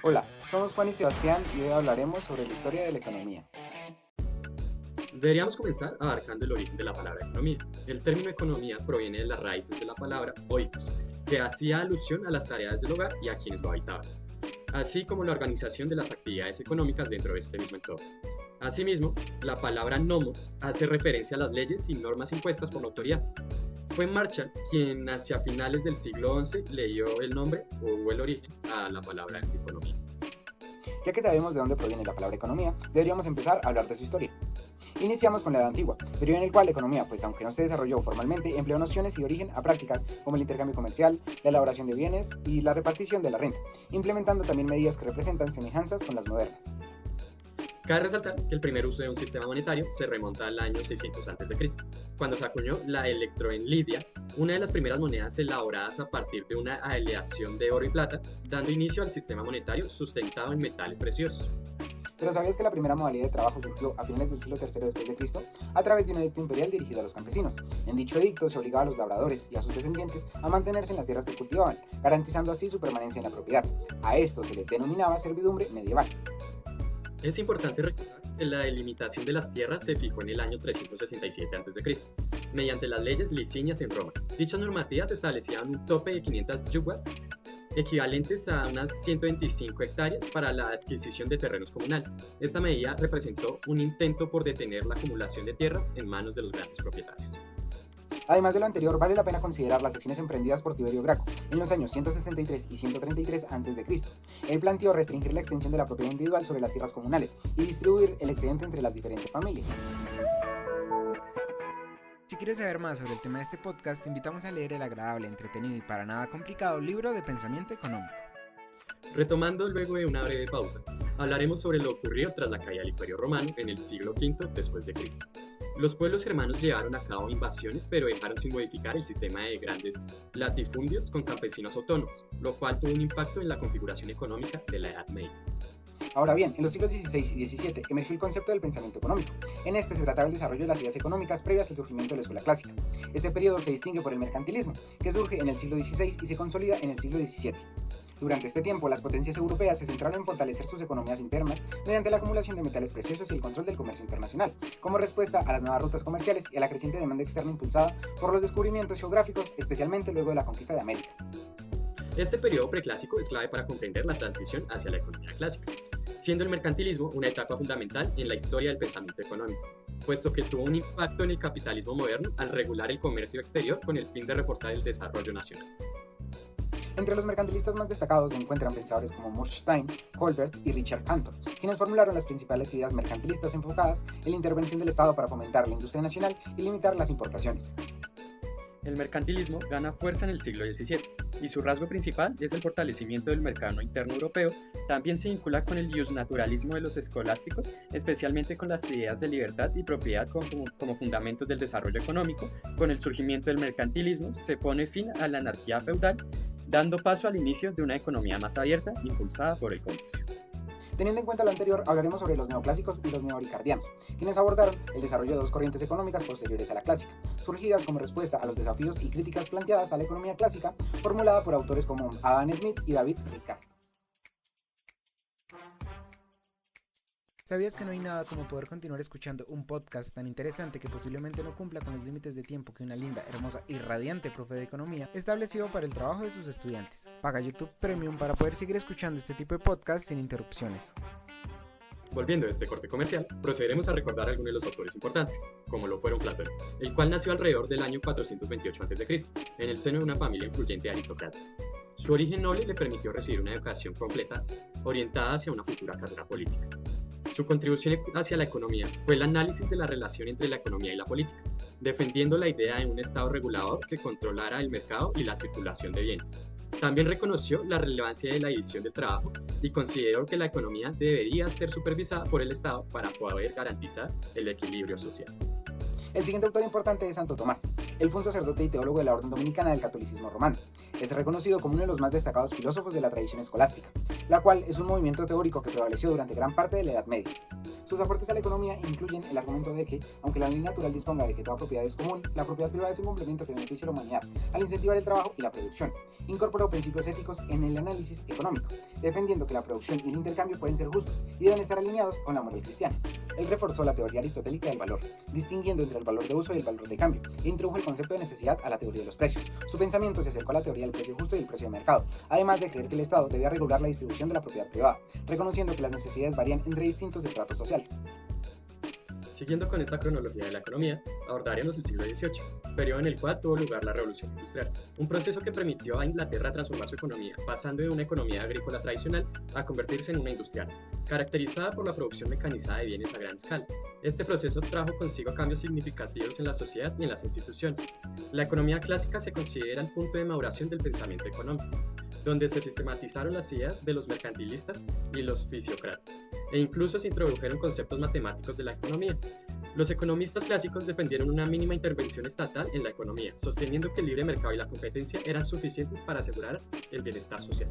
Hola, somos Juan y Sebastián y hoy hablaremos sobre la historia de la economía. Deberíamos comenzar abarcando el origen de la palabra economía. El término economía proviene de las raíces de la palabra oikos, que hacía alusión a las tareas del hogar y a quienes lo habitaban, así como la organización de las actividades económicas dentro de este mismo entorno. Asimismo, la palabra nomos hace referencia a las leyes y normas impuestas por la autoridad. Fue Marshall quien hacia finales del siglo XI le dio el nombre o el origen a la palabra economía. Ya que sabemos de dónde proviene la palabra economía, deberíamos empezar a hablar de su historia. Iniciamos con la Edad Antigua, periodo en el cual la economía, pues aunque no se desarrolló formalmente, empleó nociones y origen a prácticas como el intercambio comercial, la elaboración de bienes y la repartición de la renta, implementando también medidas que representan semejanzas con las modernas. Cabe resaltar que el primer uso de un sistema monetario se remonta al año 600 a.C., cuando se acuñó la electro en Lidia, una de las primeras monedas elaboradas a partir de una aleación de oro y plata, dando inicio al sistema monetario sustentado en metales preciosos. Pero ¿sabías que la primera modalidad de trabajo surgió a finales del siglo III después de Cristo a través de un edicto imperial dirigido a los campesinos? En dicho edicto se obligaba a los labradores y a sus descendientes a mantenerse en las tierras que cultivaban, garantizando así su permanencia en la propiedad. A esto se le denominaba servidumbre medieval. Es importante recordar que la delimitación de las tierras se fijó en el año 367 a.C., mediante las leyes licinias en Roma. Dichas normativas establecían un tope de 500 yugas, equivalentes a unas 125 hectáreas para la adquisición de terrenos comunales. Esta medida representó un intento por detener la acumulación de tierras en manos de los grandes propietarios. Además de lo anterior, vale la pena considerar las acciones emprendidas por Tiberio Graco en los años 163 y 133 a.C. Él planteó restringir la extensión de la propiedad individual sobre las tierras comunales y distribuir el excedente entre las diferentes familias. Si quieres saber más sobre el tema de este podcast, te invitamos a leer el agradable, entretenido y para nada complicado libro de pensamiento económico. Retomando luego de una breve pausa, hablaremos sobre lo ocurrido tras la caída del Imperio Romano en el siglo V después de Cristo. Los pueblos germanos llevaron a cabo invasiones, pero dejaron sin modificar el sistema de grandes latifundios con campesinos autónomos, lo cual tuvo un impacto en la configuración económica de la Edad Media. Ahora bien, en los siglos XVI y XVII emergió el concepto del pensamiento económico. En este se trataba el desarrollo de las ideas económicas previas al surgimiento de la escuela clásica. Este periodo se distingue por el mercantilismo, que surge en el siglo XVI y se consolida en el siglo XVII. Durante este tiempo, las potencias europeas se centraron en fortalecer sus economías internas mediante la acumulación de metales preciosos y el control del comercio internacional, como respuesta a las nuevas rutas comerciales y a la creciente demanda externa impulsada por los descubrimientos geográficos, especialmente luego de la conquista de América. Este periodo preclásico es clave para comprender la transición hacia la economía clásica, siendo el mercantilismo una etapa fundamental en la historia del pensamiento económico, puesto que tuvo un impacto en el capitalismo moderno al regular el comercio exterior con el fin de reforzar el desarrollo nacional. Entre los mercantilistas más destacados se encuentran pensadores como Murstein, Colbert y Richard Cantor, quienes formularon las principales ideas mercantilistas enfocadas en la intervención del Estado para fomentar la industria nacional y limitar las importaciones. El mercantilismo gana fuerza en el siglo XVII y su rasgo principal es el fortalecimiento del mercado interno europeo. También se vincula con el iusnaturalismo de los escolásticos, especialmente con las ideas de libertad y propiedad como fundamentos del desarrollo económico. Con el surgimiento del mercantilismo se pone fin a la anarquía feudal, dando paso al inicio de una economía más abierta, impulsada por el comercio. Teniendo en cuenta lo anterior, hablaremos sobre los neoclásicos y los neoricardianos, quienes abordaron el desarrollo de dos corrientes económicas posteriores a la clásica, surgidas como respuesta a los desafíos y críticas planteadas a la economía clásica, formulada por autores como Adam Smith y David Ricardo. ¿Sabías que no hay nada como poder continuar escuchando un podcast tan interesante que posiblemente no cumpla con los límites de tiempo que una linda, hermosa y radiante profe de economía estableció para el trabajo de sus estudiantes? Paga YouTube Premium para poder seguir escuchando este tipo de podcast sin interrupciones. Volviendo a este corte comercial, procederemos a recordar algunos de los autores importantes, como lo fueron Platón, el cual nació alrededor del año 428 a.C., en el seno de una familia influyente aristocrática. Su origen noble le permitió recibir una educación completa, orientada hacia una futura carrera política. Su contribución hacia la economía fue el análisis de la relación entre la economía y la política, defendiendo la idea de un Estado regulador que controlara el mercado y la circulación de bienes. También reconoció la relevancia de la división del trabajo y consideró que la economía debería ser supervisada por el Estado para poder garantizar el equilibrio social. El siguiente autor importante es Santo Tomás. Él fue un sacerdote y teólogo de la orden dominicana del catolicismo romano. Es reconocido como uno de los más destacados filósofos de la tradición escolástica, la cual es un movimiento teórico que prevaleció durante gran parte de la Edad Media. Sus aportes a la economía incluyen el argumento de que, aunque la ley natural disponga de que toda propiedad es común, la propiedad privada es un complemento que beneficia a la humanidad al incentivar el trabajo y la producción. Incorporó principios éticos en el análisis económico, defendiendo que la producción y el intercambio pueden ser justos y deben estar alineados con la moral cristiana. Él reforzó la teoría aristotélica del valor, distinguiendo entre el valor de uso y el valor de cambio, e introdujo el concepto de necesidad a la teoría de los precios. Su pensamiento se acercó a la teoría del precio justo y el precio de mercado, además de creer que el Estado debía regular la distribución de la propiedad privada, reconociendo que las necesidades varían entre distintos estratos sociales. Siguiendo con esta cronología de la economía, abordaremos el siglo XVIII, periodo en el cual tuvo lugar la Revolución Industrial, un proceso que permitió a Inglaterra transformar su economía, pasando de una economía agrícola tradicional a convertirse en una industrial, caracterizada por la producción mecanizada de bienes a gran escala. Este proceso trajo consigo cambios significativos en la sociedad y en las instituciones. La economía clásica se considera el punto de maduración del pensamiento económico, donde se sistematizaron las ideas de los mercantilistas y los fisiócratas, e incluso se introdujeron conceptos matemáticos de la economía. Los economistas clásicos defendieron una mínima intervención estatal en la economía, sosteniendo que el libre mercado y la competencia eran suficientes para asegurar el bienestar social.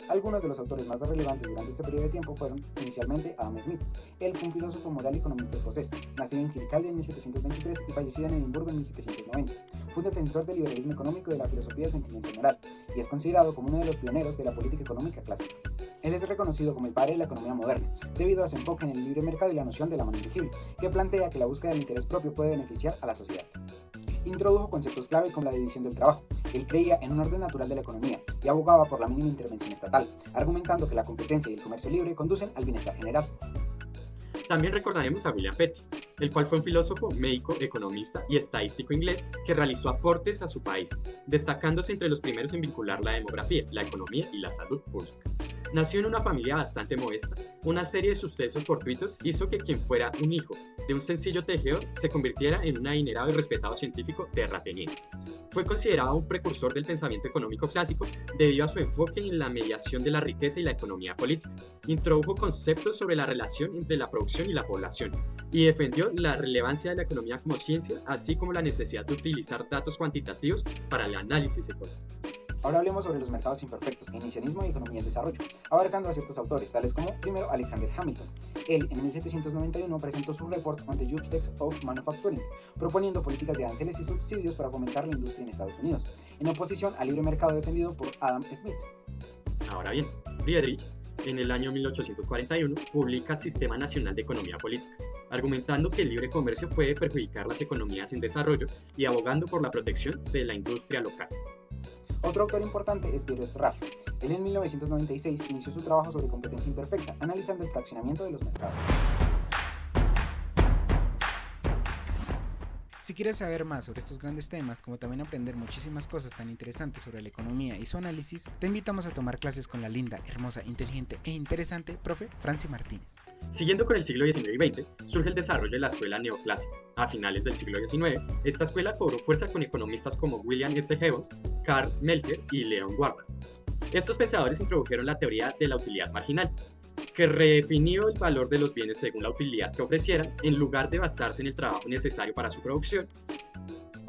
Algunos de los autores más relevantes durante este periodo de tiempo fueron, inicialmente, Adam Smith. Él fue un filósofo moral y economista escocés, nacido en Kirkcaldy en 1723 y fallecido en Edimburgo en 1790. Fue un defensor del liberalismo económico y de la filosofía del sentimiento moral, y es considerado como uno de los pioneros de la política económica clásica. Él es reconocido como el padre de la economía moderna, debido a su enfoque en el libre mercado y la noción de la mano invisible, que plantea que la búsqueda del interés propio puede beneficiar a la sociedad. Introdujo conceptos clave como la división del trabajo. Él creía en un orden natural de la economía y abogaba por la mínima intervención estatal, argumentando que la competencia y el comercio libre conducen al bienestar general. También recordaremos a William Petty, el cual fue un filósofo, médico, economista y estadístico inglés que realizó aportes a su país, destacándose entre los primeros en vincular la demografía, la economía y la salud pública. Nació en una familia bastante modesta. Una serie de sucesos fortuitos hizo que quien fuera un hijo de un sencillo tejedor se convirtiera en un adinerado y respetado científico terrateniente. Fue considerado un precursor del pensamiento económico clásico debido a su enfoque en la mediación de la riqueza y la economía política. Introdujo conceptos sobre la relación entre la producción y la población y defendió la relevancia de la economía como ciencia, así como la necesidad de utilizar datos cuantitativos para el análisis económico. Ahora hablemos sobre los mercados imperfectos, keynesianismo y economía en desarrollo, abarcando a ciertos autores, tales como, primero, Alexander Hamilton. Él, en 1791, presentó su report on the Subjects of Manufacturing, proponiendo políticas de aranceles y subsidios para fomentar la industria en Estados Unidos, en oposición al libre mercado defendido por Adam Smith. Ahora bien, Friedrich, en el año 1841, publica Sistema Nacional de Economía Política, argumentando que el libre comercio puede perjudicar las economías en desarrollo y abogando por la protección de la industria local. Otro autor importante es Piero Raff. Él en 1996 inició su trabajo sobre competencia imperfecta, analizando el fraccionamiento de los mercados. Si quieres saber más sobre estos grandes temas, como también aprender muchísimas cosas tan interesantes sobre la economía y su análisis, te invitamos a tomar clases con la linda, hermosa, inteligente e interesante profe Franci Martínez. Siguiendo con el siglo XIX y XX, surge el desarrollo de la escuela neoclásica. A finales del siglo XIX, esta escuela cobró fuerza con economistas como William S. Gibbons, Karl Melcher y Leon Warburg. Estos pensadores introdujeron la teoría de la utilidad marginal, que redefinió el valor de los bienes según la utilidad que ofrecieran, en lugar de basarse en el trabajo necesario para su producción.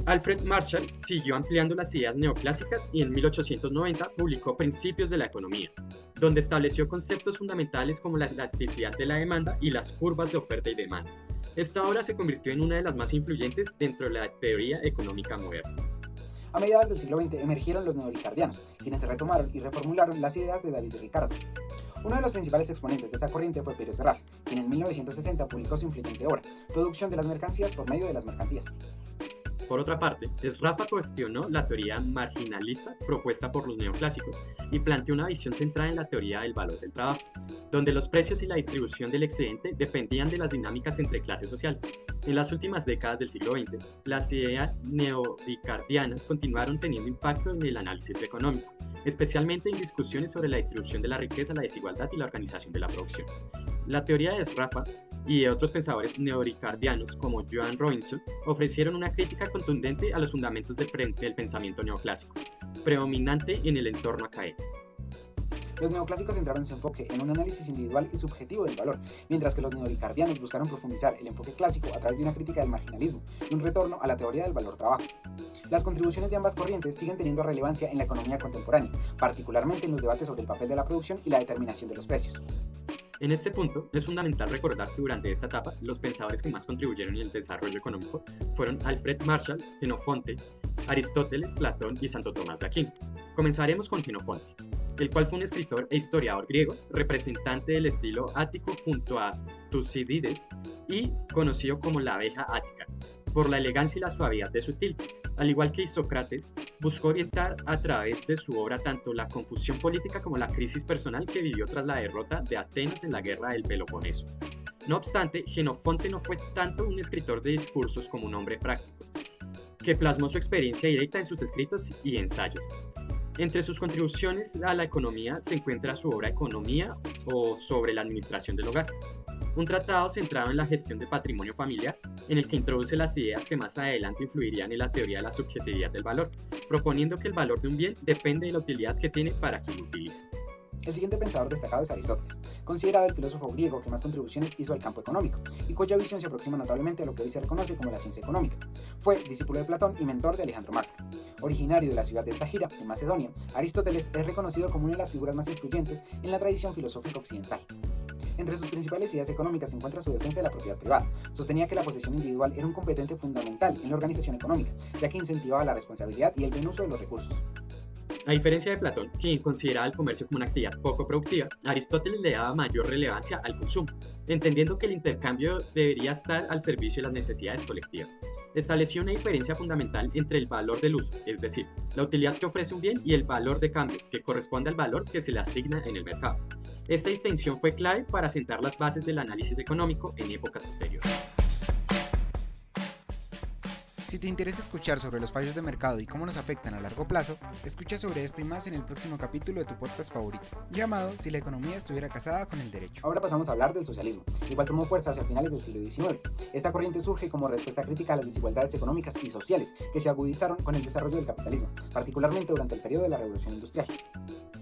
Alfred Marshall siguió ampliando las ideas neoclásicas y en 1890 publicó Principios de la Economía, donde estableció conceptos fundamentales como la elasticidad de la demanda y las curvas de oferta y demanda. Esta obra se convirtió en una de las más influyentes dentro de la teoría económica moderna. A mediados del siglo XX emergieron los neoricardianos, quienes retomaron y reformularon las ideas de David Ricardo. Uno de los principales exponentes de esta corriente fue Piero Raff, quien en 1960 publicó su influyente obra, Producción de las mercancías por medio de las mercancías. Por otra parte, Rafa cuestionó la teoría marginalista propuesta por los neoclásicos y planteó una visión centrada en la teoría del valor del trabajo, donde los precios y la distribución del excedente dependían de las dinámicas entre clases sociales. En las últimas décadas del siglo XX, las ideas neoricardianas continuaron teniendo impacto en el análisis económico, especialmente en discusiones sobre la distribución de la riqueza, la desigualdad y la organización de la producción. La teoría de Rafa y de otros pensadores neoricardianos como Joan Robinson ofrecieron una crítica contundente a los fundamentos del pensamiento neoclásico, predominante en el entorno académico. Los neoclásicos centraron su enfoque en un análisis individual y subjetivo del valor, mientras que los neoricardianos buscaron profundizar el enfoque clásico a través de una crítica del marginalismo y un retorno a la teoría del valor-trabajo. Las contribuciones de ambas corrientes siguen teniendo relevancia en la economía contemporánea, particularmente en los debates sobre el papel de la producción y la determinación de los precios. En este punto, es fundamental recordar que durante esta etapa, los pensadores que más contribuyeron en el desarrollo económico fueron Alfred Marshall, Jenofonte, Aristóteles, Platón y Santo Tomás de Aquino. Comenzaremos con Jenofonte, el cual fue un escritor e historiador griego, representante del estilo ático junto a Tucídides y conocido como la abeja ática, por la elegancia y la suavidad de su estilo. Al igual que Isócrates, buscó orientar a través de su obra tanto la confusión política como la crisis personal que vivió tras la derrota de Atenas en la guerra del Peloponeso. No obstante, Jenofonte no fue tanto un escritor de discursos como un hombre práctico, que plasmó su experiencia directa en sus escritos y ensayos. Entre sus contribuciones a la economía se encuentra su obra Economía o sobre la administración del hogar, un tratado centrado en la gestión del patrimonio familiar, en el que introduce las ideas que más adelante influirían en la teoría de la subjetividad del valor, proponiendo que el valor de un bien depende de la utilidad que tiene para quien lo utilice. El siguiente pensador destacado es Aristóteles, considerado el filósofo griego que más contribuciones hizo al campo económico y cuya visión se aproxima notablemente a lo que hoy se reconoce como la ciencia económica. Fue discípulo de Platón y mentor de Alejandro Magno. Originario de la ciudad de Estagira, en Macedonia, Aristóteles es reconocido como una de las figuras más influyentes en la tradición filosófica occidental. Entre sus principales ideas económicas se encuentra su defensa de la propiedad privada. Sostenía que la posesión individual era un componente fundamental en la organización económica, ya que incentivaba la responsabilidad y el buen uso de los recursos. A diferencia de Platón, quien consideraba el comercio como una actividad poco productiva, Aristóteles le daba mayor relevancia al consumo, entendiendo que el intercambio debería estar al servicio de las necesidades colectivas. Estableció una diferencia fundamental entre el valor del uso, es decir, la utilidad que ofrece un bien, y el valor de cambio, que corresponde al valor que se le asigna en el mercado. Esta distinción fue clave para sentar las bases del análisis económico en épocas posteriores. Si te interesa escuchar sobre los fallos de mercado y cómo nos afectan a largo plazo, escucha sobre esto y más en el próximo capítulo de tu podcast favorito, llamado Si la economía estuviera casada con el derecho. Ahora pasamos a hablar del socialismo, el cual tomó fuerza hacia finales del siglo XIX. Esta corriente surge como respuesta crítica a las desigualdades económicas y sociales que se agudizaron con el desarrollo del capitalismo, particularmente durante el periodo de la Revolución Industrial.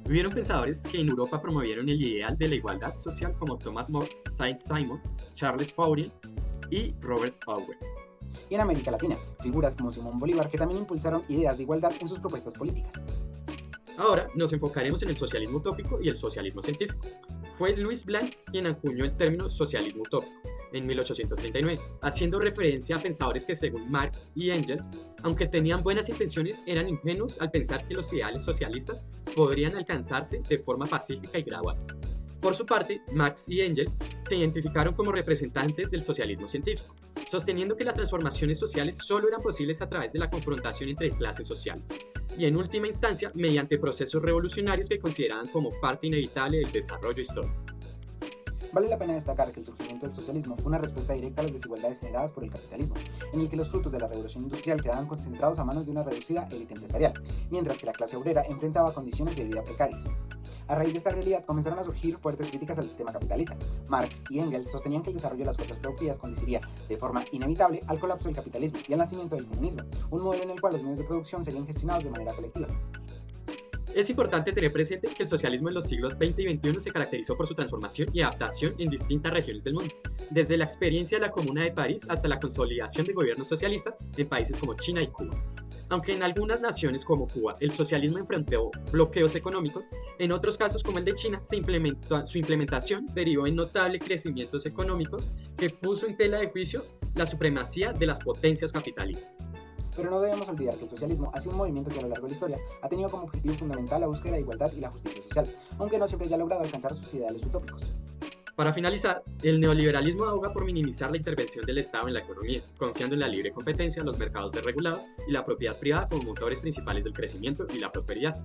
Hubieron pensadores que en Europa promovieron el ideal de la igualdad social como Thomas More, Saint-Simon, Charles Fourier y Robert Owen. Y en América Latina, figuras como Simón Bolívar que también impulsaron ideas de igualdad en sus propuestas políticas. Ahora nos enfocaremos en el socialismo utópico y el socialismo científico. Fue Louis Blanc quien acuñó el término socialismo utópico en 1839, haciendo referencia a pensadores que, según Marx y Engels, aunque tenían buenas intenciones, eran ingenuos al pensar que los ideales socialistas podrían alcanzarse de forma pacífica y gradual. Por su parte, Marx y Engels se identificaron como representantes del socialismo científico, sosteniendo que las transformaciones sociales solo eran posibles a través de la confrontación entre clases sociales, y en última instancia, mediante procesos revolucionarios que consideraban como parte inevitable del desarrollo histórico. Vale la pena destacar que el surgimiento del socialismo fue una respuesta directa a las desigualdades generadas por el capitalismo, en el que los frutos de la revolución industrial quedaban concentrados a manos de una reducida élite empresarial, mientras que la clase obrera enfrentaba condiciones de vida precarias. A raíz de esta realidad comenzaron a surgir fuertes críticas al sistema capitalista. Marx y Engels sostenían que el desarrollo de las fuerzas productivas conduciría de forma inevitable al colapso del capitalismo y al nacimiento del comunismo, un modelo en el cual los medios de producción serían gestionados de manera colectiva. Es importante tener presente que el socialismo en los siglos XX y XXI se caracterizó por su transformación y adaptación en distintas regiones del mundo, desde la experiencia de la Comuna de París hasta la consolidación de gobiernos socialistas en países como China y Cuba. Aunque en algunas naciones como Cuba el socialismo enfrentó bloqueos económicos, en otros casos como el de China su implementación derivó en notables crecimientos económicos que puso en tela de juicio la supremacía de las potencias capitalistas. Pero no debemos olvidar que el socialismo ha sido un movimiento que a lo largo de la historia ha tenido como objetivo fundamental la búsqueda de la igualdad y la justicia social, aunque no siempre haya logrado alcanzar sus ideales utópicos. Para finalizar, el neoliberalismo aboga por minimizar la intervención del Estado en la economía, confiando en la libre competencia, los mercados desregulados y la propiedad privada como motores principales del crecimiento y la prosperidad.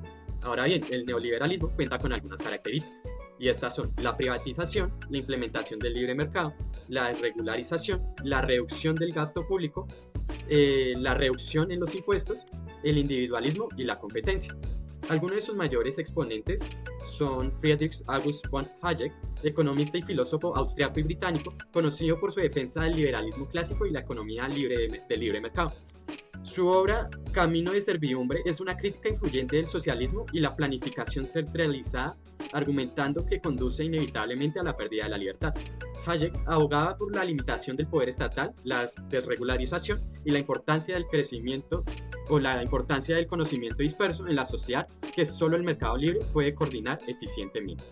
Ahora bien, el neoliberalismo cuenta con algunas características, y estas son la privatización, la implementación del libre mercado, la regularización, la reducción del gasto público, la reducción en los impuestos, el individualismo y la competencia. Algunos de sus mayores exponentes son Friedrich August von Hayek, economista y filósofo austriaco y británico, conocido por su defensa del liberalismo clásico y la economía del libre mercado. Su obra Camino de servidumbre es una crítica influyente del socialismo y la planificación centralizada, argumentando que conduce inevitablemente a la pérdida de la libertad. Hayek abogaba por la limitación del poder estatal, la desregularización y la importancia del crecimiento o la importancia del conocimiento disperso en la sociedad que solo el mercado libre puede coordinar eficientemente.